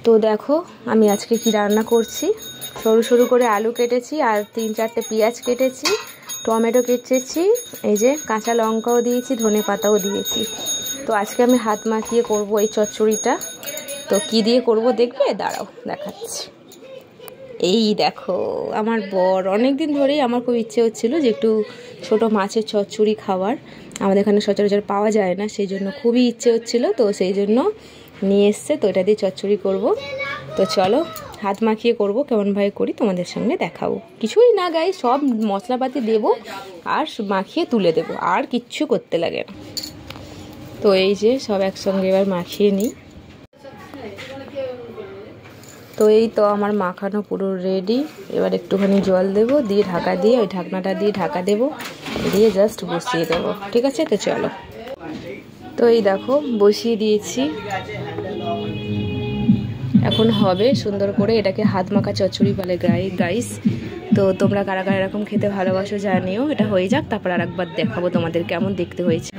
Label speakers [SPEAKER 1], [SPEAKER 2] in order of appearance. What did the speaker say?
[SPEAKER 1] তো দেখো আমি আজকে কি রান্না করছি। সরু সরু করে আলু কেটেছি আর 3-4টে পেঁয়াজ কেটেছি, টমেটো কেটেছি, এই যে কাঁচা লঙ্কাও দিয়েছি, ধনে পাতাও দিয়েছি। তো আজকে আমি হাত মাখিয়ে করব এই চচ্চড়িটা। তো কি দিয়ে করব দেখবে, দাঁড়াও দেখাচ্ছি। এই দেখো আমার বর, অনেক দিন ধরেই আমার খুব ইচ্ছে হচ্ছিল যে একটু ছোট মাছের চচ্চড়ি খাওয়ার। আমাদের এখানে সচরাচর পাওয়া যায় না, সেই জন্য খুবই ইচ্ছে হচ্ছিল, তো সেই জন্য নিয়ে এসছে। তো এটা দিয়ে চচ্চড়ি করব। তো চলো হাত মাখিয়ে করব, কেমনভাবে করি তোমাদের সঙ্গে দেখাবো। কিছুই না গাই, সব মশলাপাতি দেবো আর মাখিয়ে তুলে দেবো, আর কিচ্ছু করতে লাগে না। তো এই যে সব একসঙ্গে এবার মাখিয়ে নিই। তো এই তো আমার মাখানো পুরো রেডি। এবার একটুখানি জল দেবো, দিয়ে ঢাকা দিয়ে ওই ঢাকনাটা দিয়ে ঢাকা দেবো, দিয়ে জাস্ট বসিয়ে দেবো। ঠিক আছে, তো চলো। তো এই দেখো বসিয়ে দিয়েছি, এখন হবে সুন্দর করে। এটাকে হাত মাখা চচ্চড়ি বলে গাইস। তো তোমরা কারা কারা এরকম খেতে ভালোবাসো জানিও। এটা হয়ে যাক, তারপর আর একবার দেখাবো তোমাদের কেমন দেখতে হয়েছে।